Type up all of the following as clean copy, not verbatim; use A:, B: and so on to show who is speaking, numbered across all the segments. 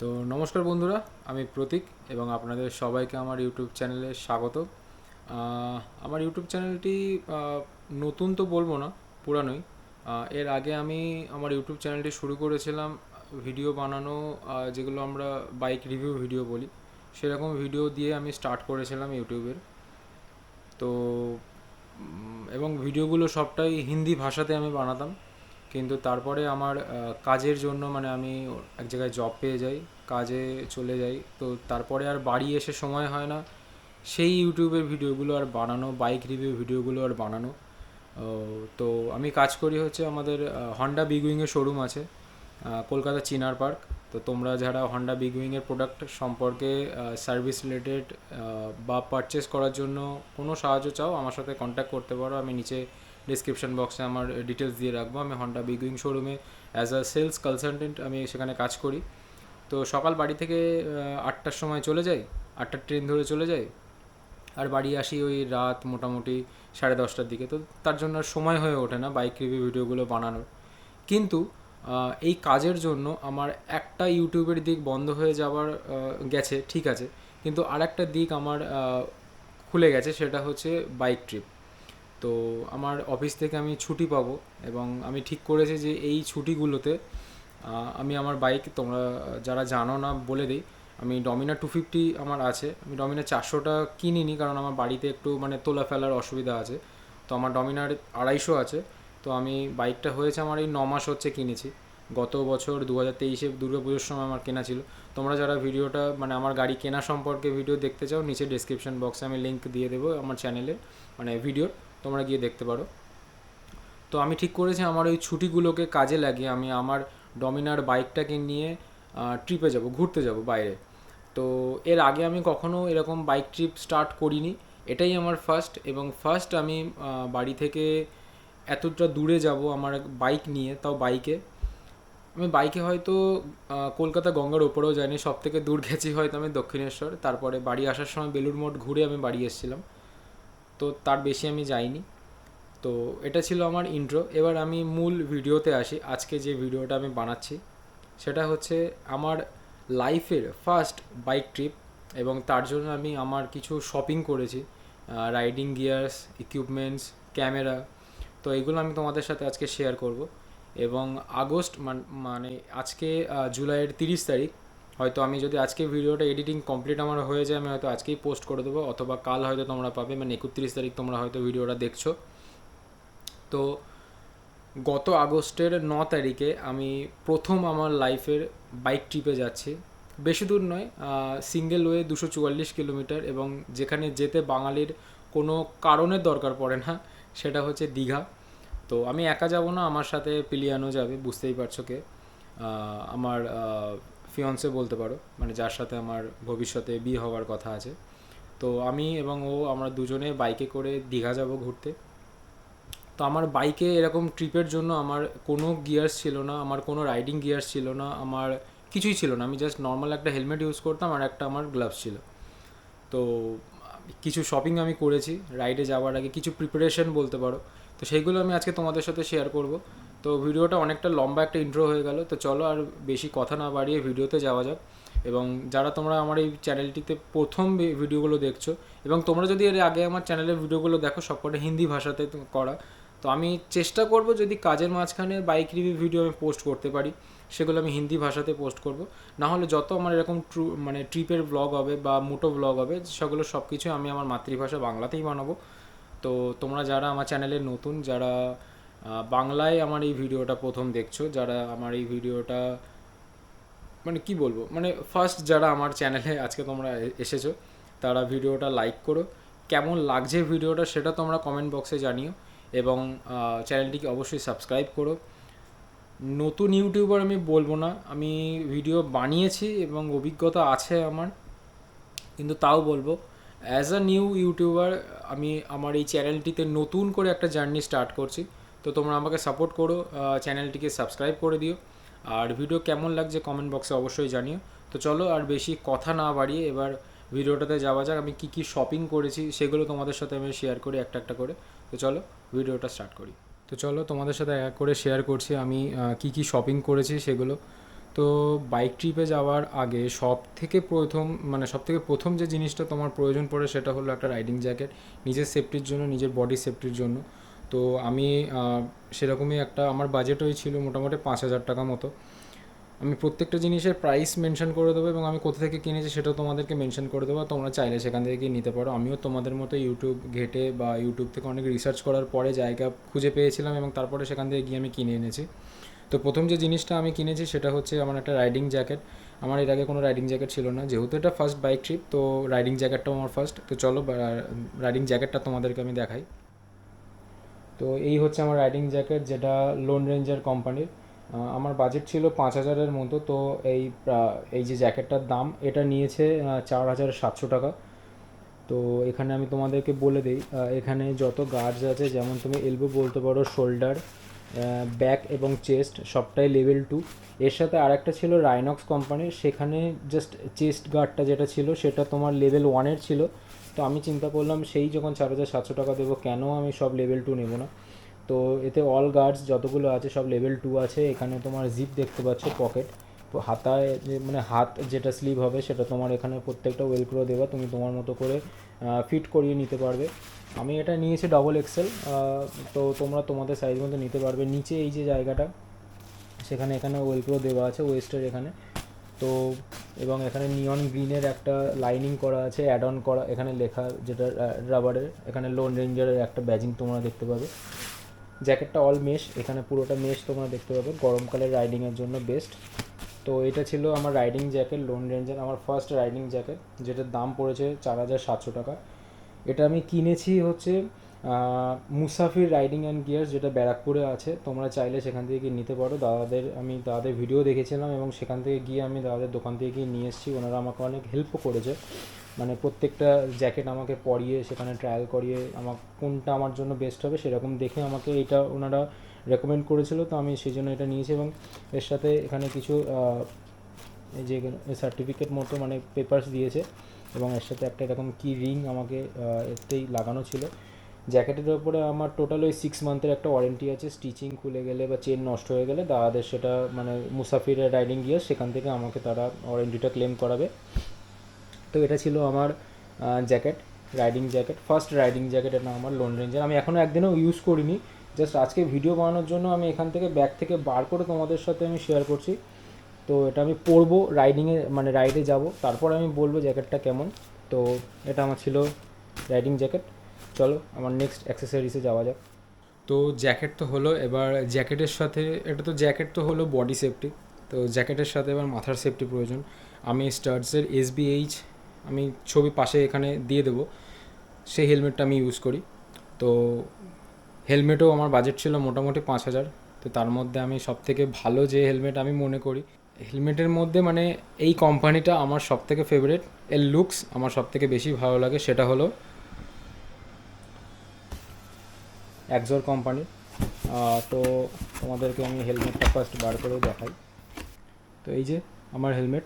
A: তো নমস্কার বন্ধুরা, আমি প্রতীক এবং আপনাদের সবাইকে আমার ইউটিউব চ্যানেলে স্বাগত। আমার ইউটিউব চ্যানেলটি নতুন তো বলবো না, পুরানোই। এর আগে আমি আমার ইউটিউব চ্যানেলটি শুরু করেছিলাম ভিডিও বানানো, যেগুলো আমরা বাইক রিভিউ ভিডিও বলি, সেরকম ভিডিও দিয়ে আমি স্টার্ট করেছিলাম ইউটিউবের। তো এবং ভিডিওগুলো সবটাই হিন্দি ভাষাতে আমি বানাতাম। কিন্তু তারপরে আমার কাজের জন্য মানে আমি এক জায়গায় জব পেয়ে যাই, কাজে চলে যাই। তো তারপরে আর বাড়ি এসে সময় হয় না সেই ইউটিউবের ভিডিওগুলো আর বানানো, বাইক রিভিউ ভিডিওগুলো আর বানানো। তো আমি কাজ করি হচ্ছে আমাদের হন্ডা বিগুইংয়ের শোরুম আছে কলকাতা চিনার পার্ক। তো তোমরা যারা হন্ডা বিগুইংয়ের প্রোডাক্ট সম্পর্কে সার্ভিস রিলেটেড বা পারচেস করার জন্য কোনো সাহায্য চাও, আমার সাথে কন্ট্যাক্ট করতে পারো। আমি নিচে ডিসক্রিপশন বক্সে আমার ডিটেলস দিয়ে রাখবো। আমি হন্ডা বিগুইং শোরুমে অ্যাজ আ সেলস কনসালটেন্ট আমি সেখানে কাজ করি। তো সকাল বাড়ি থেকে 8টার সময় চলে যাই, 8টার ট্রেন ধরে চলে যাই, আর বাড়ি আসি ওই রাত মোটামুটি 10:30টার দিকে। তো তার জন্য আর সময় হয়ে ওঠে না বাইক রিভিউ ভিডিওগুলো বানানোর। কিন্তু এই কাজের জন্য আমার একটা ইউটিউবের দিক বন্ধ হয়ে যাওয়ার গেছে, ঠিক আছে, কিন্তু আর একটা দিক আমার খুলে গেছে, সেটা হচ্ছে বাইক ট্রিপ। তো আমার অফিস থেকে আমি ছুটি পাবো এবং আমি ঠিক করেছি যে এই ছুটিগুলোতে আমি আমার বাইক, তোমরা যারা জানো না বলে দিই, আমি ডমিনা 250 আমার আছে। আমি ডমিনা 400টা কিনিনি, কারণ আমার বাড়িতে একটু মানে তোলা ফেলার অসুবিধা আছে। তো আমার ডমিনার 250 আছে। তো আমি বাইকটা হয়েছে আমার এই 9 মাস হচ্ছে কিনেছি। গত বছর 2023-এ দুর্গাপুজোর সময় আমার কেনা ছিল। তোমরা যারা ভিডিওটা মানে আমার গাড়ি কেনা সম্পর্কে ভিডিও দেখতে চাও, নিচে ডেসক্রিপশন বক্সে আমি লিঙ্ক দিয়ে দেবো আমার চ্যানেলে, মানে ভিডিওর, তোমরা গিয়ে দেখতে পারো। তো আমি ঠিক করেছি আমার ওই ছুটিগুলোকে কাজে লাগিয়ে আমি আমার ডমিনার বাইকটাকে নিয়ে ট্রিপে যাব, ঘুরতে যাব বাইরে। তো এর আগে আমি কখনো এরকম বাইক ট্রিপ স্টার্ট করিনি, এটাই আমার ফার্স্ট। এবং ফার্স্ট আমি বাড়ি থেকে এতটা দূরে যাব আমার বাইক নিয়ে, তাও বাইকে। আমি বাইকে হয়তো কলকাতা গঙ্গার ওপরেও যাইনি, সব থেকে দূর গেছি হয়তো আমি দক্ষিণেশ্বর। তারপরে বাড়ি আসার সময় বেলুড় মঠ ঘুরে আমি বাড়ি এসেছিলাম। তো তার বেশি আমি যাইনি। তো এটা ছিল আমার ইন্ট্রো। এবার আমি মূল ভিডিওতে আসি। আজকে যে ভিডিওটা আমি বানাচ্ছি সেটা হচ্ছে আমার লাইফের ফার্স্ট বাইক ট্রিপ, এবং তার জন্য আমি আমার কিছু শপিং করেছি, রাইডিং গিয়ার্স, ইকুইপমেন্টস, ক্যামেরা। তো এগুলো আমি তোমাদের সাথে আজকে শেয়ার করব। এবং আগস্ট মানে আজকে জুলাইয়ের 30 তারিখ। হয়তো আমি যদি আজকে ভিডিওটা এডিটিং কমপ্লিট আমার হয়ে যায়, আমি হয়তো আজকেই পোস্ট করে দেবো, অথবা কাল হয়তো তোমরা পাবে, মানে 31 তারিখ তোমরা হয়তো ভিডিওটা দেখছো। তো গত আগস্টের 9 তারিখে আমি প্রথম আমার লাইফের বাইক ট্রিপে যাচ্ছি। বেশি দূর নয়, সিঙ্গেল ওয়ে 244 কিলোমিটার, এবং যেখানে যেতে বাঙালির কোনো কারণের দরকার পড়ে না, সেটা হচ্ছে দীঘা। তো আমি একা যাব না, আমার সাথে পিলিয়ানো যাবে, বুঝতেই পারছো কে, আমার ফিয়ন্সে বলতে পারো, মানে যার সাথে আমার ভবিষ্যতে বিয়ে হওয়ার কথা আছে। তো আমি এবং ও, আমরা দুজনে বাইকে করে দীঘা যাব ঘুরতে। তো আমার বাইকে এরকম ট্রিপের জন্য আমার কোনো গিয়ার্স ছিল না, আমার কোনো রাইডিং গিয়ার্স ছিল না, আমার কিছুই ছিল না। আমি জাস্ট নর্মাল একটা হেলমেট ইউজ করতাম আর একটা আমার গ্লাভস ছিল। তো কিছু শপিং আমি করেছি রাইডে যাওয়ার আগে, কিছু প্রিপারেশন বলতে পারো। তো সেইগুলো আমি আজকে তোমাদের সাথে শেয়ার করব। তো ভিডিওটা অনেকটা লম্বা একটা ইন্ট্রো হয়ে গেল, তো চলো আর বেশি কথা না বাড়িয়ে ভিডিওতে যাওয়া যাক। এবং যারা তোমরা আমার এই চ্যানেলটিতে প্রথম ভিডিওগুলো দেখছো, এবং তোমরা যদি এর আগে আমার চ্যানেলের ভিডিওগুলো দেখো, সবকটা হিন্দি ভাষাতে করা। তো আমি চেষ্টা করব যদি কাজের মাঝখানে বাইক রিভিউ ভিডিও আমি পোস্ট করতে পারি, সেগুলো আমি হিন্দি ভাষাতে পোস্ট করব। না হলে যত আমার এরকম মানে ট্রিপের ব্লগ হবে বা মোটো ব্লগ হবে, সেগুলো সব কিছু আমি আমার মাতৃভাষা বাংলাতেই বানাবো। তো তোমরা যারা আমার চ্যানেলে নতুন, যারা বাংলায় আমার এই ভিডিওটা প্রথম দেখছো, যারা আমার এই ভিডিওটা মানে কি বলবো, মানে ফার্স্ট যারা আমার চ্যানেলে আজকে তোমরা এসেছো, তারা ভিডিওটা লাইক করো। কেমন লাগছে ভিডিওটা সেটা তোমরা কমেন্ট বক্সে জানিও। এবং চ্যানেলটিকে অবশ্যই সাবস্ক্রাইব করো। নতুন ইউটিউবার আমি বলবো না, আমি ভিডিও বানিয়েছি এবং অভিজ্ঞতা আছে আমার, কিন্তু তাও বলবো অ্যাজ আ নিউ ইউটিউবার আমি আমার এই চ্যানেলটিতে নতুন করে একটা জার্নি স্টার্ট করছি। তো তোমরা আমাকে সাপোর্ট করো, চ্যানেলটিকে সাবস্ক্রাইব করে দিও। আর ভিডিও কেমন লাগছে কমেন্ট বক্সে অবশ্যই জানিও। তো চলো আর বেশি কথা না বাড়িয়ে এবার ভিডিওটাতে যাওয়া যাক। আমি কী কী শপিং করেছি সেগুলো তোমাদের সাথে আমি শেয়ার করি একটা একটা করে। তো চলো ভিডিওটা স্টার্ট করি। তো চলো তোমাদের সাথে এক এক করে শেয়ার করছি আমি কী কী শপিং করেছি সেগুলো। তো বাইক ট্রিপে যাওয়ার আগে সব থেকে প্রথম যে জিনিসটা তোমার প্রয়োজন পড়ে সেটা হলো একটা রাইডিং জ্যাকেট, নিজের সেফটির জন্য, নিজের বডি সেফটির জন্য। তো আমি সেরকমই একটা, আমার বাজেটই ছিল মোটামুটি 5,000 টাকা মতো। আমি প্রত্যেকটা জিনিসের প্রাইস মেনশন করে দেবো এবং আমি কোথা থেকে কিনেছি সেটাও তোমাদেরকে মেনশন করে দেবো, তোমরা চাইলে সেখান থেকে গিয়ে নিতে পারো। আমিও তোমাদের মতো ইউটিউব ঘেটে বা ইউটিউব থেকে অনেক রিসার্চ করার পরে জায়গা খুঁজে পেয়েছিলাম এবং তারপরে সেখান থেকে গিয়ে আমি কিনে এনেছি। তো প্রথম যে জিনিসটা আমি কিনেছি সেটা হচ্ছে আমার একটা রাইডিং জ্যাকেট। আমার এর আগে কোনো রাইডিং জ্যাকেট ছিল না, যেহেতু এটা ফার্স্ট বাইক ট্রিপ, তো রাইডিং জ্যাকেটটাও আমার ফার্স্ট। তো চলো রাইডিং জ্যাকেটটা তোমাদেরকে আমি দেখাই। তো এই হচ্ছে আমার রাইডিং জ্যাকেট, যেটা লোন রেঞ্জার কোম্পানির। আমার বাজেট ছিল 5,000-এর মতো। তো এই যে জ্যাকেটটার দাম, এটা নিয়েছে 4,700 টাকা। তো এখানে আমি তোমাদেরকে বলে দিই, এখানে যত গার্ডস আছে, যেমন তুমি এলবো বলতে পারো, শোল্ডার, ব্যাক এবং চেস্ট সবটাই লেভেল 2। এর সাথে আরেকটা ছিল রাইনক্স কোম্পানির, সেখানে জাস্ট চেস্ট গার্ডটা যেটা ছিল সেটা তোমার লেভেল 1-এর ছিল। তো আমি চিন্তা করলাম সেই যখন 4,700 টাকা দেবো, কেন আমি সব লেভেল 2 নেবো না। তো এতে অল গার্ডস যতগুলো আছে সব লেভেল 2 আছে। এখানে তোমার জিপ দেখতে পাচ্ছ, পকেট, হাতায় মানে হাত যেটা স্লিভ হবে সেটা তোমার এখানে প্রত্যেকটা ওয়েলক্রো দেওয়া, তুমি তোমার মতো করে ফিট করিয়ে নিতে পারবে। আমি এটা নিয়েছি XXL, তো তোমরা তোমাদের সাইজ মতো নিতে পারবে। নিচে এই যে জায়গাটা, এখানে ওয়েলক্রো দেওয়া আছে ওয়েস্টের এখানে। তো এবং এখানে নিয়ন গ্রিনের একটা লাইনিং করা আছে, অ্যাড অন করা, এখানে লেখা যেটা রাবারের, এখানে লোন রেঞ্জারের একটা ব্যাজিং তোমরা দেখতে পাবে। জ্যাকেটটা অল মেশ, এখানে পুরোটা মেশ তোমরা দেখতে পাবে, গরমকালের রাইডিংয়ের জন্য বেস্ট। তো এটা ছিল আমার রাইডিং জ্যাকেট লোন রেঞ্জার, আমার ফার্স্ট রাইডিং জ্যাকেট, যেটার দাম পড়েছে 4,700 টাকা। এটা আমি কিনেছি হচ্ছে মুসাফির রাইডিং অ্যান্ড গিয়ার্স, যেটা ব্যারাকপুরে আছে। তোমরা চাইলে সেখান থেকে গিয়ে নিতে পারো। দাদাদের ভিডিও দেখেছিলাম এবং সেখান থেকে গিয়ে আমি দাদাদের দোকান থেকে গিয়ে নিয়ে এসেছি। ওনারা আমাকে অনেক হেল্পও করেছে, মানে প্রত্যেকটা জ্যাকেট আমাকে পরিয়ে, সেখানে ট্রায়াল করিয়ে আমার কোনটা আমার জন্য বেস্ট হবে সেরকম দেখে আমাকে এটা ওনারা রেকমেন্ড করেছিল। তো আমি সেই জন্য এটা নিয়েছি এবং এর সাথে এখানে কিছু এই যে সার্টিফিকেট মতো মানে পেপারস দিয়েছে এবং এর সাথে একটা এরকম কি রিং আমাকে এতেই লাগানো ছিল। জ্যাকেটের ওপরে আমার টোটাল ওই 6 মান্থের একটা ওয়ারেন্টি আছে, স্টিচিং খুলে গেলে বা চেন নষ্ট হয়ে গেলে দাদাদের সেটা মানে মুসাফিরের রাইডিং গিয়ার, সেখান থেকে আমাকে তারা ওয়ারেন্টিটা ক্লেম করাবে। তো এটা ছিল আমার jacket, riding jacket, first riding jacket. এটা আমার লোন রেঞ্জার, আমি এখনও একদিনও ইউজ করিনি, জাস্ট আজকে ভিডিও বানানোর জন্য আমি এখান থেকে ব্যাগ থেকে বার করে তোমাদের সাথে আমি শেয়ার করছি। তো এটা আমি পরবো রাইডিংয়ে, মানে রাইডে যাব, তারপর আমি বলবো জ্যাকেটটা কেমন। তো এটা আমার ছিল রাইডিং জ্যাকেট। চলো আমার নেক্সট অ্যাক্সেসরিজে যাওয়া যাক। তো জ্যাকেট তো হলো, এবার জ্যাকেটের সাথে, জ্যাকেট তো হলো বডি সেফটি, তো জ্যাকেটের সাথে এবার মাথার সেফটি প্রয়োজন। আমি স্টার্টসের SBH, আমি ছবি পাশে এখানে দিয়ে দেবো, সেই হেলমেটটা আমি ইউজ করি। তো হেলমেটও আমার বাজেট ছিল মোটামুটি 5,000। তো তার মধ্যে আমি সবথেকে ভালো যে হেলমেট আমি মনে করি, হেলমেটের মধ্যে মানে এই কোম্পানিটা আমার সবথেকে ফেভারিট, এর লুকস আমার সবথেকে বেশি ভালো লাগে, সেটা হলো অ্যাক্সর কোম্পানির। তো তোমাদেরকে আমি হেলমেটটা ফার্স্ট বার করে দেখাই। তো এই যে আমার হেলমেট,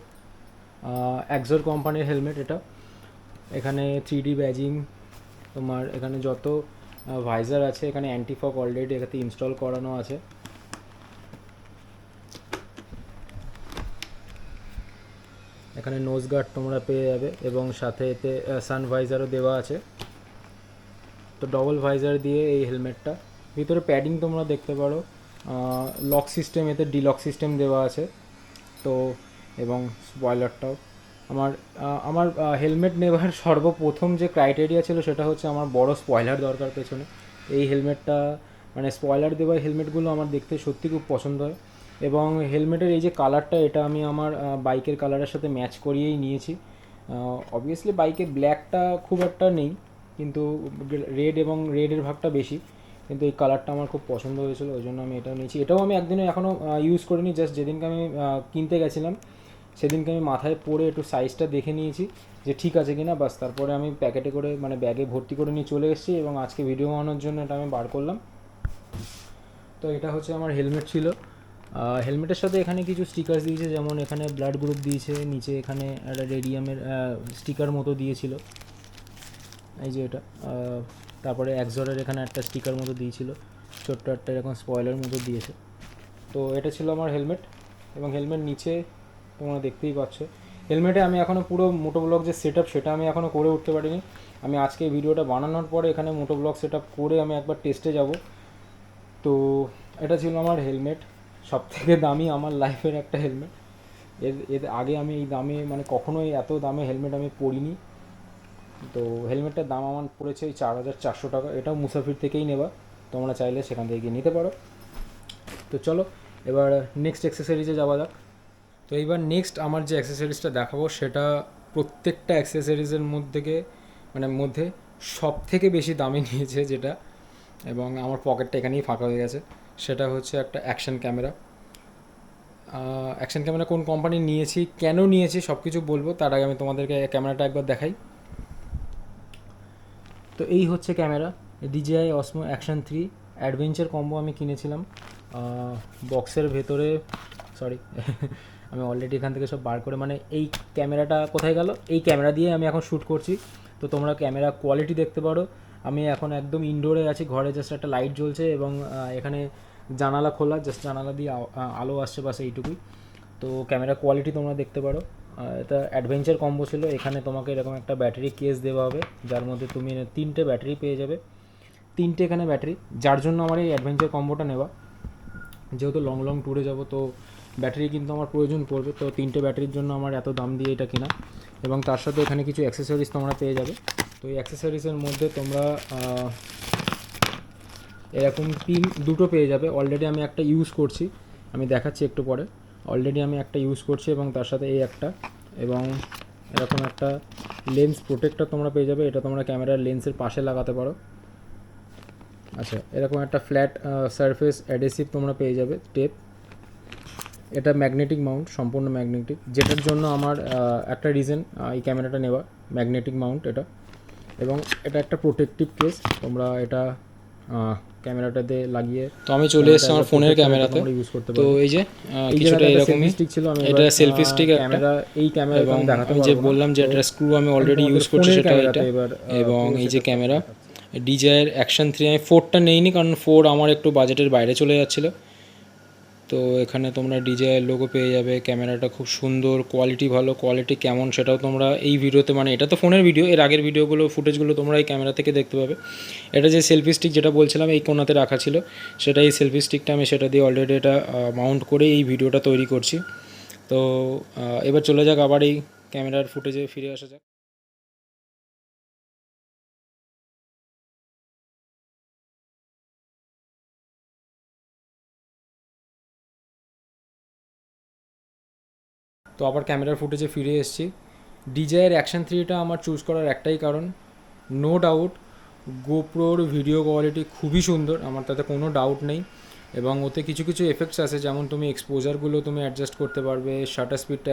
A: অ্যাক্সর কোম্পানির হেলমেট এটা। এখানে 3D ব্যাজিং, তোমার এখানে যত ভাইজার আছে, এখানে অ্যান্টিফগ অলরেডি এখানে ইনস্টল করানো আছে। এখানে নোজ গার্ড তোমরা পেয়ে যাবে এবং সাথে এতে সান ভাইজারও দেওয়া আছে। তো ডবল ভাইজার দিয়ে এই হেলমেটটা, ভিতরে প্যাডিং তোমরা দেখতে পারো, লক সিস্টেম, এতে ডিলক সিস্টেম দেওয়া আছে। তো এবং স্পয়লারটাও আমার আমার হেলমেট নেওয়ার সর্বপ্রথম যে ক্রাইটেরিয়া ছিল সেটা হচ্ছে আমার বড় স্পয়লার দরকার পেছনে। এই হেলমেটটা মানে স্পয়লার দেওয়া হেলমেটগুলো আমার দেখতে সত্যি খুব পছন্দ হয়। এবং হেলমেটের এই যে কালারটা, এটা আমি আমার বাইকের কালারের সাথে ম্যাচ করিয়েই নিয়েছি। অবভিয়াসলি বাইকে ব্ল্যাকটা খুব একটা নেই, কিন্তু রেড এবং রেডের ভাগটা বেশি, কিন্তু এই কালারটা আমার খুব পছন্দ হয়েছিল, ওই জন্য আমি এটাও নিয়েছি। এটাও আমি একদিনও এখনও ইউজ করিনি, জাস্ট যেদিনকে আমি কিনতে গেছিলাম সেদিনকে আমি মাথায় পরে একটু সাইজটা দেখে নিয়েছি যে ঠিক আছে কিনা, বাস তারপরে আমি প্যাকেটে করে মানে ব্যাগে ভর্তি করে নিয়ে চলে এসেছি এবং আজকে ভিডিও বানানোর জন্য এটা আমি বার করলাম। তো এটা হচ্ছে আমার হেলমেট ছিল। হেলমেটের সাথে এখানে কিছু স্টিকার দিয়েছে, যেমন এখানে ব্লাড গ্রুপ দিয়েছে, নিচে এখানে একটা রেডিয়ামের স্টিকার মতো দিয়েছিল, এই যে এটা। তারপরে অ্যাক্সরের এখানে একটা স্টিকার মতো দিয়েছিল, ছোট্ট একটা এরকম স্পয়লার মতো দিয়েছে। তো এটা ছিল আমার হেলমেট। এবং হেলমেট নিচে তোমরা দেখতেই পাচ্ছ। হেলমেটে আমি এখনও পুরো মোটো ব্লগ যে সেট আপ সেটা আমি এখনও করে উঠতে পারিনি। আমি আজকে এই ভিডিওটা বানানোর পরে এখানে মোটো ব্লগ সেট আপ করে আমি একবার টেস্টে যাব। তো এটা ছিল আমার হেলমেট, সবথেকে দামি আমার লাইফের একটা হেলমেট। এর আগে আমি এই দামে মানে কখনোই এত দামে হেলমেট আমি পরিনি। তো হেলমেটটার দাম আমার পড়েছে এই 4,400 টাকা। এটাও মুসাফির থেকেই নেওয়া, তোমরা চাইলে সেখান থেকে গিয়ে নিতে পারো। তো চলো এবার নেক্সট অ্যাক্সেসরিজে যাওয়া যাক। তো এইবার নেক্সট আমার যে অ্যাক্সেসরিজটা দেখাবো সেটা প্রত্যেকটা অ্যাক্সেসরিজের মধ্যে সব থেকে বেশি দামি নিয়েছে যেটা, এবং আমার পকেটটা এখানেই ফাঁকা হয়ে গেছে, সেটা হচ্ছে একটা অ্যাকশন ক্যামেরা। অ্যাকশন ক্যামেরা কোন কোম্পানি নিয়েছি, কেন নিয়েছি সব কিছু বলবো, তার আগে আমি তোমাদেরকে ক্যামেরাটা একবার দেখাই। তো এই হচ্ছে camera, DJI Osmo Action 3 adventure combo আমি কিনেছিলাম। বক্সের ভেতরে সরি আমি অলরেডি এখান থেকে সব বার করে, মানে এই ক্যামেরাটা কোথায় গেল, এই ক্যামেরা দিয়ে আমি এখন শ্যুট করছি। তো তোমরা ক্যামেরা কোয়ালিটি দেখতে পারো। আমি এখন একদম ইনডোরে আছি, ঘরে জাস্ট একটা লাইট জ্বলছে এবং এখানে জানালা খোলা, জাস্ট জানালা দিয়ে আলো আসছে, বাস এইটুকুই। তো ক্যামেরা কোয়ালিটি তোমরা দেখতে পারো। এটা অ্যাডভেঞ্চার কম্বো ছিল। এখানে তোমাকে এরকম একটা ব্যাটারি কেস দেওয়া হবে, যার মধ্যে তুমি 3টে ব্যাটারি পেয়ে যাবে। 3টে এখানে ব্যাটারি, যার জন্য আমার এই অ্যাডভেঞ্চার কম্বোটা নেওয়া। যেহেতু লং লং ট্যুরে যাব, তো ব্যাটারি কিন্তু আমার প্রয়োজন পড়বে। তো 3টে ব্যাটারির জন্য আমার এত দাম দিয়ে এটা কেনা। এবং তার সাথে এখানে কিছু অ্যাক্সেসরিজ তোমরা পেয়ে যাবে। তো এই অ্যাক্সেসরিজের মধ্যে তোমরা এরকম দুটো পেয়ে যাবে। অলরেডি আমি একটা ইউজ করছি, আমি দেখাচ্ছি একটু পরে। অলরেডি আমি একটা ইউজ করছি এবং তার সাথে এই একটা, এবং এরকম একটা লেন্স প্রোটেক্টর তোমরা পেয়ে যাবে। এটা তোমরা ক্যামেরার লেন্সের পাশে লাগাতে পারো। আচ্ছা, এরকম একটা ফ্ল্যাট সারফেস অ্যাডহেসিভ তোমরা পেয়ে যাবে, টেপ। এটা ম্যাগনেটিক মাউন্ট, সম্পূর্ণ ম্যাগনেটিক, যেটার জন্য আমার একটা রিজন এই ক্যামেরাটা নেওয়া, ম্যাগনেটিক মাউন্ট এটা। এবং এটা একটা প্রোটেক্টিভ কেস, তোমরা এটা ক্যামেরাটাতে লাগিয়ে। তো আমি চলে এসেছি আমার ফোনের ক্যামেরাতে। তো এই যে কিছুটা এরকমই ছিল, আমি এটা সেলফি স্টিক ক্যামেরা। এই ক্যামেরা এবং আমি যে বললাম যে একটা স্ক্রু আমি অলরেডি ইউজ করছি সেটা এটা। এবং এই যে ক্যামেরা DJI Action 3, আমি 4টা নেইনি কারণ 4 আমার একটু বাজেটের বাইরে চলে যাচ্ছিলো। তো এখানে তোমরা DJI লোগো পেয়ে যাবে। ক্যামেরাটা খুব সুন্দর, কোয়ালিটি ভালো। কোয়ালিটি কেমন সেটাও তোমরা এই ভিডিওতে, মানে এটা তো ফোনের ভিডিও, এর আগের ভিডিওগুলো ফুটেজগুলো তোমরা এই ক্যামেরা থেকে দেখতে পাবে। এটা যে সেলফি স্টিক যেটা বলছিলাম এই কোণাতে রাখা ছিল, সেটা এই সেলফি স্টিকটা আমি সেটা দিয়ে অলরেডি এটা মাউন্ট করে এই ভিডিওটা তৈরি করছি। তো এবার চলে যাক, আবার এই ক্যামেরার ফুটেজে ফিরে আসা যাক। তো আবার ক্যামেরার ফুটেজে ফিরে এসেছি। DJI Action 3টা আমার চুজ করার একটাই কারণ, নো ডাউট গোপ্রোর ভিডিও কোয়ালিটি খুবই সুন্দর, আমার তাতে কোনো ডাউট নেই। এবং ওতে কিছু কিছু এফেক্টস আছে, যেমন তুমি এক্সপোজারগুলো তুমি অ্যাডজাস্ট করতে পারবে, শাটার স্পিডটা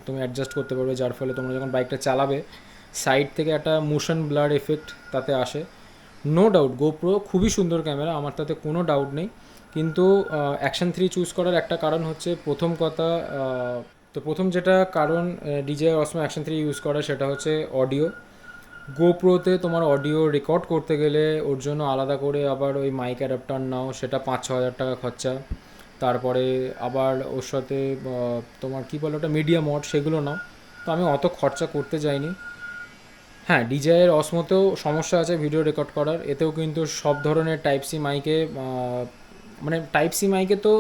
A: তুমি অ্যাডজাস্ট করতে পারবে, যার ফলে তোমরা যখন বাইকটা চালাবে সাইড থেকে একটা মোশন ব্লার এফেক্ট তাতে আসে। নো ডাউট গোপ্রো খুবই সুন্দর ক্যামেরা, আমার তাতে কোনো ডাউট নেই। কিন্তু অ্যাকশন 3 চুজ করার একটা কারণ হচ্ছে, প্রথম কথা, তো প্রথম যেটা কারণ DJI Osmo Action 3 ইউজ করা সেটা হচ্ছে অডিও। গোপ্রোতে তোমার অডিও রেকর্ড করতে গেলে ওর জন্য আলাদা করে আবার ওই মাইক অ্যাডাপ্টার নাও, সেটা 5-6 হাজার টাকা খরচা। তারপরে আবার ওর সাথে তোমার কী বলে ওটা, মিডিয়া মড, সেগুলো নাও। তো আমি অত খরচা করতে যাইনি। হ্যাঁ, DJI অসমোতেও সমস্যা আছে ভিডিও রেকর্ড করার, এতেও কিন্তু সব ধরনের টাইপ সি মাইকে, মানে টাইপ সি মাইকে তো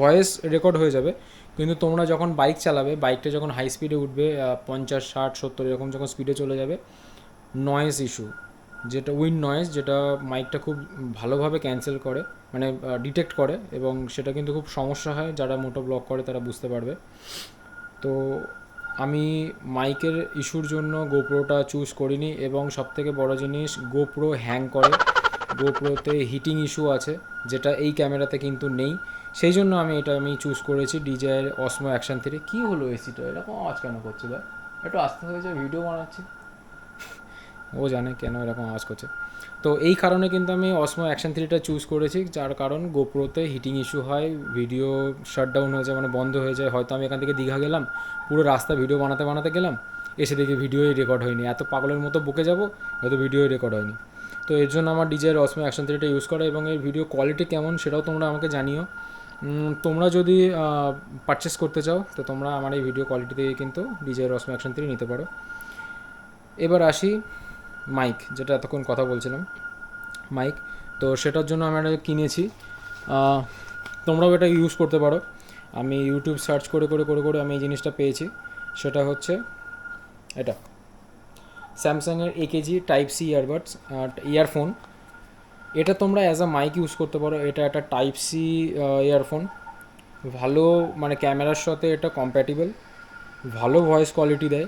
A: ভয়েস রেকর্ড হয়ে যাবে, কিন্তু তোমরা যখন বাইক চালাবে, বাইকটা যখন হাই স্পিডে উঠবে 50, 60, 70 এরকম যখন স্পিডে চলে যাবে, নয়েজ ইস্যু, যেটা উইন্ড নয়েজ, যেটা মাইকটা খুব ভালোভাবে ক্যান্সেল করে, মানে ডিটেক্ট করে, এবং সেটা কিন্তু খুব সমস্যা হয়। যারা মোটো ব্লগ করে তারা বুঝতে পারবে। তো আমি মাইকের ইস্যুর জন্য গোপ্রোটা চুজ করিনি। এবং সবথেকে বড় জিনিস, গোপ্রো হ্যাং করে, গোপ্রোতে হিটিং ইস্যু আছে, যেটা এই ক্যামেরাতে কিন্তু নেই। সেই জন্য আমি চুজ করেছি DJI Osmo Action 3। কী হলো এসিটা এরকম আওয়াজ কেন করছে ভাই? একটু আসতে হয়েছে, ভিডিও বানাচ্ছি, ও জানে কেন এরকম আওয়াজ করছে। তো এই কারণে কিন্তু আমি Osmo Action 3টা চুজ করেছি, যার কারণ গোপ্রোতে হিটিং ইস্যু হয়, ভিডিও শাটডাউন হয়ে যায়, মানে বন্ধ হয়ে যায়। হয়তো আমি এখান থেকে দীঘা গেলাম, পুরো রাস্তা ভিডিও বানাতে বানাতে গেলাম, এসে দেখি ভিডিওই রেকর্ড হয়নি, এত পাগলের মতো বকে যাবো, হয়তো ভিডিওই রেকর্ড হয়নি। তো এর জন্য আমার DJI Osmo Action 3টা ইউজ করা। এবং এর ভিডিও কোয়ালিটি কেমন সেটাও তোমরা আমাকে জানিও। তোমরা যদি পারচেস করতে চাও তো তোমরা আমার এই ভিডিও কোয়ালিটি থেকে কিন্তু DJI Osmo Action 3 নিতে পারো। এবার আসি মাইক, যেটা এতক্ষণ কথা বলছিলাম, মাইক। তো সেটার জন্য আমি এটা কিনেছি, তোমরাও এটা ইউজ করতে পারো। আমি ইউটিউব সার্চ করে করে করে করে আমি এই জিনিসটা পেয়েছি। সেটা হচ্ছে এটা স্যামসাংয়ের AKG Type-C ইয়ারবাডস ইয়ারফোন। এটা তোমরা অ্যাজ আ মাইক ইউজ করতে পারো। এটা একটা Type-C ইয়ারফোন, ভালো মানে ক্যামেরার সাথে এটা কম্প্যাটিবল, ভালো ভয়েস কোয়ালিটি দেয়।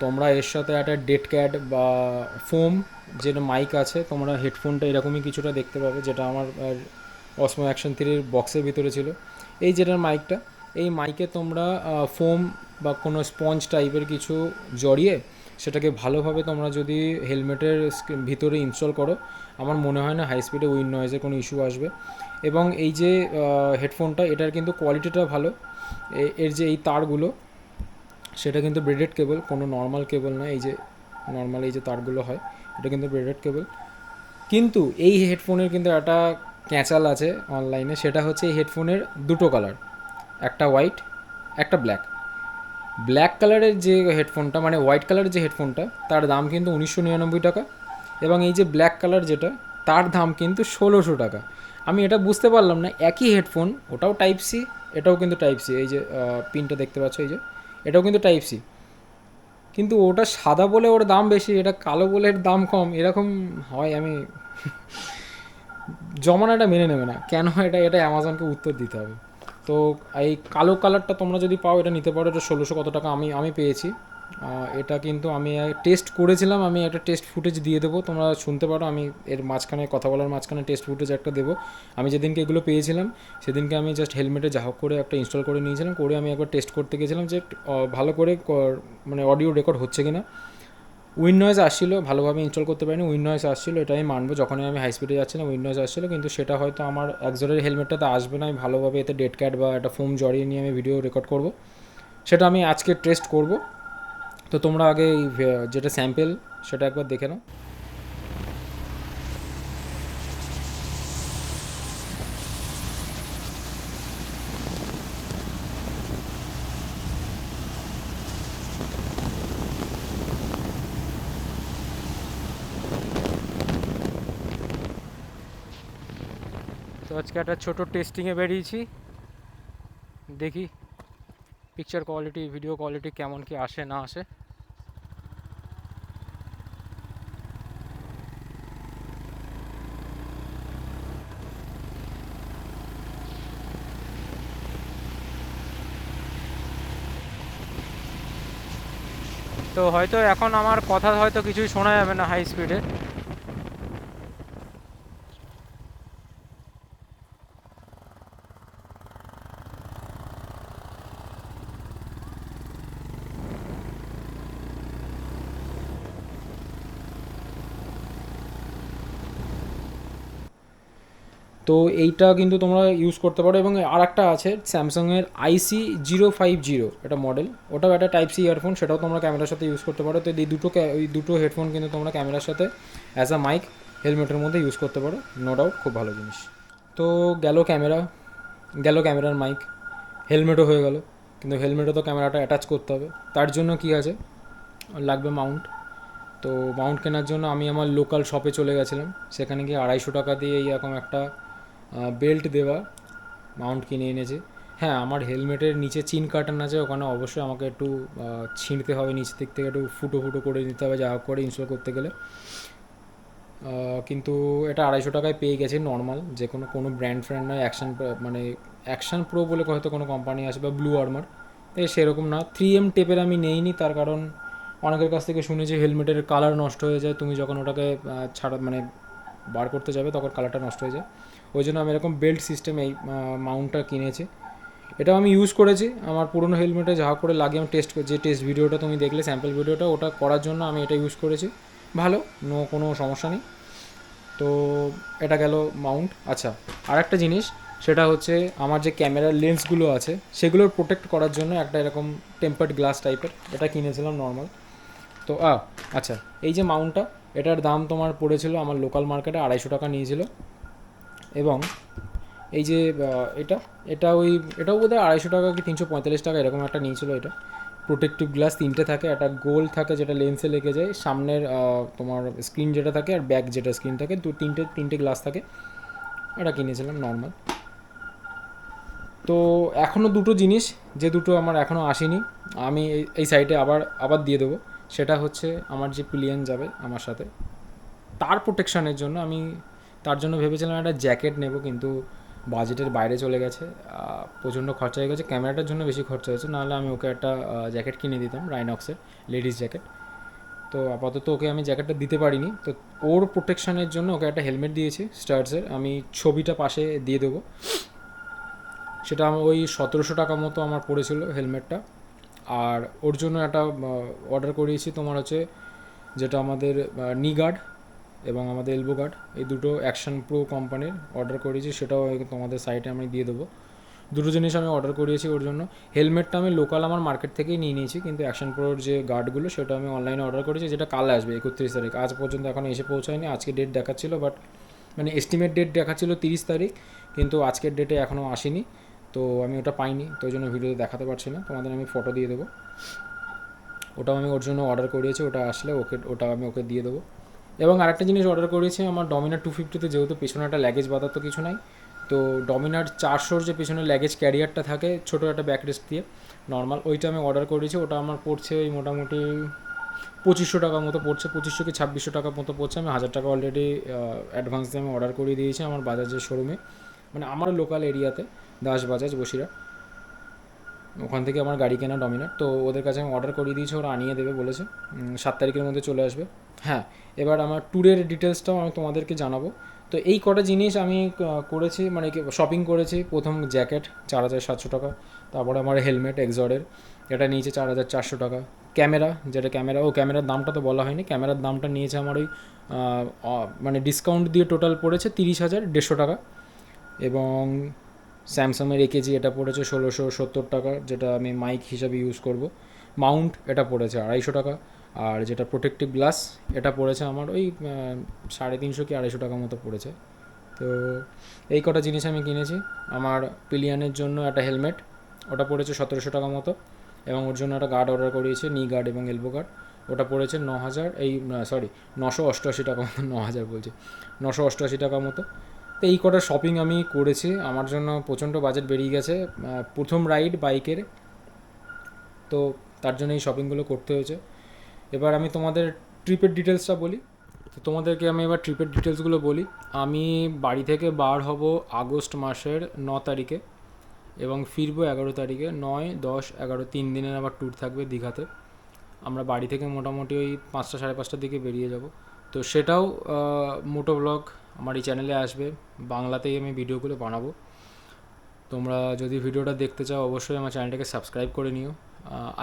A: তোমরা এর সাথে একটা ডেড ক্যাট বা ফোম যেটা মাইক আছে, তোমরা হেডফোনটা এরকমই কিছুটা দেখতে পাবে, যেটা আমার Osmo Action 3 বক্সের ভিতরে ছিল। এই যেটার মাইকটা, এই মাইকে তোমরা ফোম বা কোনো স্পঞ্জ টাইপের কিছু জড়িয়ে সেটাকে ভালোভাবে তোমরা যদি হেলমেটের ভিতরে ইনস্টল করো, আমার মনে হয় না হাই স্পিডে উইন নয়েজের কোনো ইস্যু আসবে। এবং এই যে হেডফোনটা, এটার কিন্তু কোয়ালিটিটা ভালো। এর যে এই তারগুলো, সেটা কিন্তু ব্রেডেড কেবল, কোনো নর্মাল কেবল না। এই যে নর্মাল এই যে তারগুলো হয়, এটা কিন্তু ব্রেডেড কেবল। কিন্তু এই হেডফোনের কিন্তু একটা ক্যাঁচাল আছে অনলাইনে, সেটা হচ্ছে এই হেডফোনের দুটো কালার, একটা হোয়াইট একটা ব্ল্যাক। ব্ল্যাক কালারের যে হেডফোনটা মানে হোয়াইট কালারের যে হেডফোনটা, তার দাম কিন্তু 1999 টাকা, এবং এই যে ব্ল্যাক কালার যেটা, তার দাম কিন্তু 1600 টাকা। আমি এটা বুঝতে পারলাম না, একই হেডফোন, ওটাও Type-C, এটাও কিন্তু Type-C, এই যে পিনটা দেখতে পাচ্ছ, এই যে এটাও কিন্তু Type-C, কিন্তু ওটা সাদা বলে ওর দাম বেশি, এটা কালো বলে এর দাম কম, এরকম হয়। আমি জমানাটা মেনে নেবে না কেন, এটা অ্যামাজনকে উত্তর দিতে হবে। তো এই কালো কালারটা তোমরা যদি পাও, এটা নিতে পারো। এটা 1600 কত টাকা আমি পেয়েছি। এটা কিন্তু আমি টেস্ট করেছিলাম, আমি একটা টেস্ট ফুটেজ দিয়ে দেবো, তোমরা শুনতে পারো। আমি এর মাঝখানে কথা বলার মাঝখানে টেস্ট ফুটেজ একটা দেবো। আমি যেদিনকে এগুলো পেয়েছিলাম সেদিনকে আমি জাস্ট হেলমেটে যা হোক করে একটা ইনস্টল করে নিয়েছিলাম, করে আমি একবার টেস্ট করতে গেছিলাম যে ভালো করে মানে অডিও রেকর্ড হচ্ছে কিনা। উইন নয়েজ আসছিলো, ভালোভাবে ইনস্টল করতে পারিনি, উইন নয়েজ আসছিলো, এটা আমি মানবো। যখনই আমি হাই স্পিডে যাচ্ছিলাম উইন নয়েজ আসছিলো, কিন্তু সেটা হয়তো আমার একজোরের হেলমেটটাতে আসবে না। আমি ভালোভাবে এতে ডেড ক্যাট বা একটা ফোম জড়িয়ে নিয়ে আমি ভিডিও রেকর্ড করব, সেটা আমি আজকে টেস্ট করব। তো তোমরা আগে এই যেটা স্যাম্পেল সেটা একবার দেখে নাও। তো আজকে একটা ছোটো টেস্টিংয়ে বেরিয়েছি, দেখি পিকচার কোয়ালিটি ভিডিও কোয়ালিটি কেমন কি আসে না আসে। তো হয়তো এখন আমার কথা হয়তো কিছুই শোনা যাবে না হাই স্পিডে। তো এইটা কিন্তু তোমরা ইউজ করতে পারো। এবং আর একটা আছে স্যামসাংয়ের IC050, এটা মডেল, ওটাও একটা Type-C ইয়ারফোন, সেটাও তোমরা ক্যামেরার সাথে ইউজ করতে পারো। তো এই দুটো হেডফোন কিন্তু তোমরা ক্যামেরার সাথে অ্যাজ আ মাইক হেলমেটের মধ্যে ইউজ করতে পারো, নো ডাউট খুব ভালো জিনিস। তো ক্যামেরার মাইক, হেলমেটও হয়ে গেল, কিন্তু হেলমেটে তো ক্যামেরাটা অ্যাটাচ করতে হবে। তার জন্য কি আছে, লাগবে মাউন্ট। তো মাউন্ট কেনার জন্য আমি আমার লোকাল শপে চলে গেছিলাম, সেখানে গিয়ে 250 টাকা দিয়ে এইরকম একটা বেল্ট দেওয়া মাউন্ট কিনে এনেছে। হ্যাঁ, আমার হেলমেটের নিচে চিন কাটান আছে, ওখানে অবশ্যই আমাকে একটু ছিঁড়তে হবে, নিচ দিক থেকে একটু ফুটো ফুটো করে দিতে হবে যা হোক করে ইনস্টল করতে গেলে। কিন্তু এটা 250 টাকায় পেয়ে গেছে, নর্মাল যে কোনো ব্র্যান্ড নয়, মানে অ্যাকশান প্রো বলে হয়তো কোনো কোম্পানি আছে, বা ব্লু আর্মার, সেরকম না। 3M টেপের আমি নেইনি, তার কারণ অনেকের কাছ থেকে শুনেছি হেলমেটের কালার নষ্ট হয়ে যায়, তুমি যখন ওটাকে মানে বার করতে যাবে তখন কালারটা নষ্ট হয়ে যায়। ওই জন্য আমি এরকম বেল্ট সিস্টেম এই মাউন্টটা কিনেছি। এটাও আমি ইউজ করেছি আমার পুরনো হেলমেটে, যা করে লাগে আমি টেস্ট ভিডিওটা তুমি দেখলে, স্যাম্পল ভিডিওটা, ওটা করার জন্য আমি এটা ইউজ করেছি। ভালো, কোনো সমস্যা নেই। তো এটা গেল মাউন্ট। আচ্ছা, আর একটা জিনিস, সেটা হচ্ছে আমার যে ক্যামেরার লেন্সগুলো আছে সেগুলোর প্রোটেক্ট করার জন্য একটা এরকম টেম্পার্ড গ্লাস টাইপের এটা কিনেছিলাম নর্মাল। তো আচ্ছা, এই যে মাউন্টটা, এটার দাম তোমার পড়েছিল আমার লোকাল মার্কেটে 250 টাকা নিয়েছিল। এবং এই যে এটা এটা ওই এটাও বোধহয় 250 টাকা কি 345 টাকা এরকম একটা নিয়েছিল। এটা প্রোটেক্টিভ গ্লাস তিনটে থাকে, একটা গোল থাকে যেটা লেন্সে লেগে যায়, সামনের তোমার স্ক্রিন যেটা থাকে আর ব্যাক যেটা স্ক্রিন থাকে, তিনটে তিনটে গ্লাস থাকে। এটা কিনেছিলাম নর্মাল। তো এখনও দুটো জিনিস, যে দুটো আমার এখনও আসেনি, আমি এই সাইটে আবার আবার দিয়ে দেবো। সেটা হচ্ছে আমার যে পিলিয়ন যাবে আমার সাথে, তার প্রোটেকশানের জন্য আমি তার জন্য ভেবেছিলাম একটা জ্যাকেট নেব, কিন্তু বাজেটের বাইরে চলে গেছে, প্রচণ্ড খরচা হয়ে গেছে। ক্যামেরাটার জন্য বেশি খরচা হয়েছে, নাহলে আমি ওকে একটা জ্যাকেট কিনে দিতাম, রাইনক্সের লেডিস জ্যাকেট। তো আপাতত ওকে আমি জ্যাকেটটা দিতে পারিনি। তো ওর প্রোটেকশানের জন্য ওকে একটা হেলমেট দিয়েছি স্টার্টসের, আমি ছবিটা পাশে দিয়ে দেবো। সেটা আমার ওই 1700 টাকা মতো আমার পড়েছিল হেলমেটটা। আর ওর জন্য একটা অর্ডার করিয়েছি তোমার হচ্ছে, যেটা আমাদের নি গার্ড এবং আমাদের এলবো গার্ড, এই দুটো অ্যাকশন প্রো কোম্পানির অর্ডার করিয়েছি, সেটাও তোমাদের সাইটে আমি দিয়ে দেবো। দুটো জিনিস আমি অর্ডার করিয়েছি ওর জন্য। হেলমেটটা আমি লোকাল আমার মার্কেট থেকেই নিয়ে নিয়েছি, কিন্তু অ্যাকশন প্রোর যে গার্ডগুলো সেটা আমি অনলাইনে অর্ডার করেছি, যেটা কাল আসবে 31 তারিখ। আজ পর্যন্ত এখন এসে পৌঁছায়নি। আজকে ডেট দেখাচ্ছিলো, বাট মানে এস্টিমেট ডেট দেখাচ্ছিলো 30 তারিখ, কিন্তু আজকের ডেটে এখনও আসেনি। তো আমি ওটা পাইনি, তো ওই জন্য ভিডিওতে দেখাতে পারছি না তোমাদের, আমি ফটো দিয়ে দেবো। ওটাও আমি ওর জন্য অর্ডার করিয়েছি, ওটা আসলে ওটা আমি ওকে দিয়ে দেবো। এবং আরেকটা জিনিস অর্ডার করেছি, আমার ডমিনার 250-তে যেহেতু পেছনে একটা ল্যাগেজ বাঁধার তো কিছু নাই, তো ডমিনার 400-র যে পেছনে ল্যাগেজ ক্যারিয়ারটা থাকে ছোটো একটা ব্যাকরেস্ট দিয়ে নর্মাল, ওইটা আমি অর্ডার করেছি। ওটা আমার পড়ছে ওই মোটামুটি 2500 টাকা মতো পড়ছে, 2500 কি 2600 টাকা মতো পড়ছে। আমি 1000 টাকা অলরেডি অ্যাডভান্স দিয়ে আমি অর্ডার করে দিয়েছি আমার বাজাজের শোরুমে, মানে আমার লোকাল এরিয়াতে, দাস বাজাজ বসিরা, ওখান থেকে আমার গাড়ি কেনা ডমিনার। তো ওদের কাছে আমি অর্ডার করিয়ে দিয়েছি, ওরা আনিয়ে দেবে বলেছে, 7 তারিখের মধ্যে চলে আসবে। হ্যাঁ, এবার আমার ট্যুরের ডিটেলসটাও আমি তোমাদেরকে জানাবো। তো এই কটা জিনিস আমি করেছি, মানে শপিং করেছি। প্রথম জ্যাকেট 4700 টাকা, তারপরে আমার হেলমেট এক্সরের, এটা নিয়েছে 4400 টাকা। ক্যামেরা, যেটা ক্যামেরার দামটা তো বলা হয়নি, ক্যামেরার দামটা নিয়েছে আমার ওই মানে ডিসকাউন্ট দিয়ে টোটাল পড়েছে 30,150 টাকা। এবং স্যামসাংয়ের একেজি এটা পড়েছে 1670 টাকা, যেটা আমি মাইক হিসাবে ইউজ করব। মাউন্ট এটা পড়েছে 250 টাকা। আর যেটা প্রোটেক্টিভ গ্লাস এটা পড়েছে আমার ওই 350 কি 250 টাকা মতো পড়েছে। তো এই কটা জিনিস আমি কিনেছি। আমার পিলিয়ানের জন্য একটা হেলমেট, ওটা পড়েছে 1700 টাকা মতো, এবং ওর জন্য একটা গার্ড অর্ডার করিয়েছে, নি গার্ড এবং এলবো গার্ড, ওটা পড়েছে 988 টাকা মতো, 9000 বলছি, 988 টাকা মতো। তো এই কটা শপিং আমি করেছি, আমার জন্য প্রচণ্ড বাজেট বেরিয়ে গেছে, প্রথম রাইড বাইকের, তো তার জন্য এই শপিংগুলো করতে হয়েছে। এবার আমি তোমাদের ট্রিপের ডিটেলসটা বলি। তো তোমাদেরকে আমি এবার ট্রিপের ডিটেলসগুলো বলি। আমি বাড়ি থেকে বার হব আগস্ট মাসের 9 তারিখে, এবং ফিরবো 11 তারিখে। 9, 10, 11, 3 দিনের আবার ট্যুর থাকবে দীঘাতে। আমরা বাড়ি থেকে মোটামুটি ওই 5টা, 5:30টার দিকে বেরিয়ে যাব। তো সেটাও মোটো ব্লগ আমার এই চ্যানেলে আসবে, বাংলাতেই আমি ভিডিওগুলো বানাবো। তোমরা যদি ভিডিওটা দেখতে চাও অবশ্যই আমার চ্যানেলটাকে সাবস্ক্রাইব করে নিও।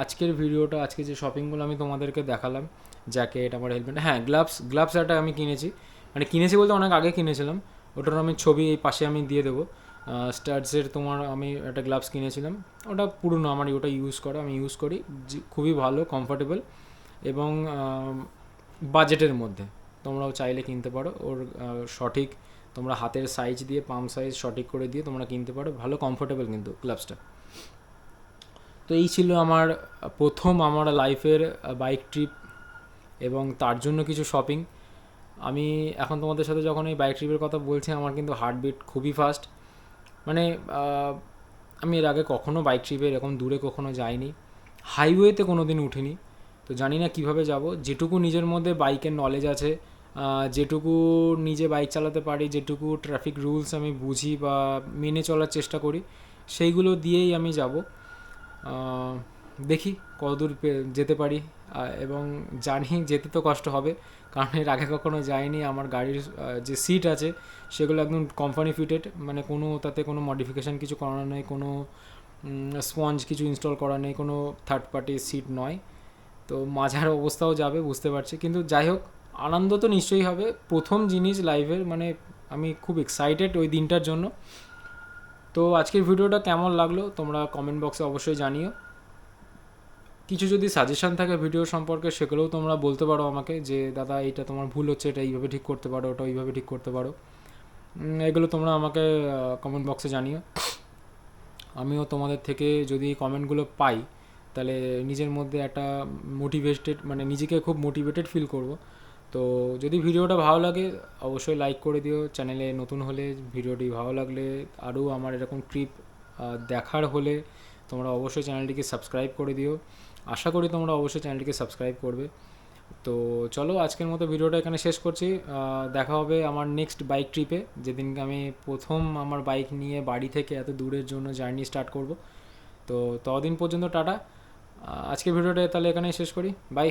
A: আজকের ভিডিওটা, আজকে যে শপিংগুলো আমি তোমাদেরকে দেখালাম, জ্যাকেট, আমার হেলমেট, হ্যাঁ গ্লাভস একটা আমি কিনেছি, মানে কিনেছি বলতে অনেক আগে কিনেছিলাম, ওটার আমি ছবি এই পাশে আমি দিয়ে দেবো। স্টাডসের তোমার আমি একটা গ্লাভস কিনেছিলাম, ওটা পুরনো, আমার ওটা ইউজ করা, আমি ইউজ করি, খুবই ভালো, কমফোর্টেবল, এবং বাজেটের মধ্যে তোমরাও চাইলে কিনতে পারো। ওর সঠিক তোমরা হাতের সাইজ দিয়ে, পাম সাইজ সঠিক করে দিয়ে তোমরা কিনতে পারো, ভালো কমফোর্টেবল কিন্তু গ্লাভসটা। তো এই ছিল আমার প্রথম আমার লাইফের বাইক ট্রিপ, এবং তার জন্য কিছু শপিং। আমি এখন তোমাদের সাথে যখন এই বাইক ট্রিপের কথা বলছি, আমার কিন্তু হার্টবিট খুবই ফাস্ট। মানে আমি এর আগে কখনও বাইক ট্রিপে এরকম দূরে কখনো যাইনি, হাইওয়েতে কোনো দিন উঠিনি, তো জানি না কীভাবে যাব। যেটুকু নিজের মধ্যে বাইকের নলেজ আছে, যেটুকু নিজে বাইক চালাতে পারি, যেটুকু ট্রাফিক রুলস আমি বুঝি বা মেনে চলার চেষ্টা করি, সেইগুলো দিয়েই আমি যাব। দেখি কতদূর যেতে পারি, এবং জানি যেতে তো কষ্ট হবে, কারণ এর আগে কখনো যাইনি। আমার গাড়ির যে সিট আছে সেগুলো একদম কোম্পানি ফিটেড, মানে কোনো তাতে কোনো মডিফিকেশান কিছু করানো নেই, কোনো স্পঞ্জ কিছু ইনস্টল করা নেই, কোনো থার্ড পার্টি সিট নয়। তো মাঝার অবস্থাও যাবে বুঝতে পারছি, কিন্তু যাই হোক, আনন্দ তো নিশ্চয়ই হবে, প্রথম জিনিস লাইফের, মানে আমি খুব এক্সাইটেড ওই দিনটার জন্য। তো আজকের ভিডিওটা কেমন লাগলো তোমরা কমেন্ট বক্সে অবশ্যই জানিও। কিছু যদি সাজেশান থাকে ভিডিও সম্পর্কে, সেগুলোও তোমরা বলতে পারো আমাকে, যে দাদা এইটা তোমার ভুল হচ্ছে, এটা এইভাবে ঠিক করতে পারো, ওটা ওইভাবে ঠিক করতে পারো। এগুলো তোমরা আমাকে কমেন্ট বক্সে জানিও। আমিও তোমাদের থেকে যদি কমেন্টগুলো পাই তাহলে নিজের মধ্যে একটা মোটিভেটেড, মানে নিজেকে খুব মোটিভেটেড ফিল করব। তো যদি ভিডিওটা ভালো লাগে অবশ্যই লাইক করে দিও। চ্যানেলে নতুন হলে ভিডিওটি ভালো লাগলে, আরও আমার এরকম ট্রিপ দেখার হলে তোমরা অবশ্যই চ্যানেলটিকে সাবস্ক্রাইব করে দিও। আশা করি তোমরা অবশ্যই চ্যানেলটিকে সাবস্ক্রাইব করবে। তো চলো আজকের মতো ভিডিওটা এখানে শেষ করছি। দেখা হবে আমার নেক্সট বাইক ট্রিপে, যেদিনকে আমি প্রথম আমার বাইক নিয়ে বাড়ি থেকে এত দূরের জন্য জার্নি স্টার্ট করব। তো ততদিন পর্যন্ত টাটা। আজকের ভিডিওটা তাহলে এখানেই শেষ করি। বাই।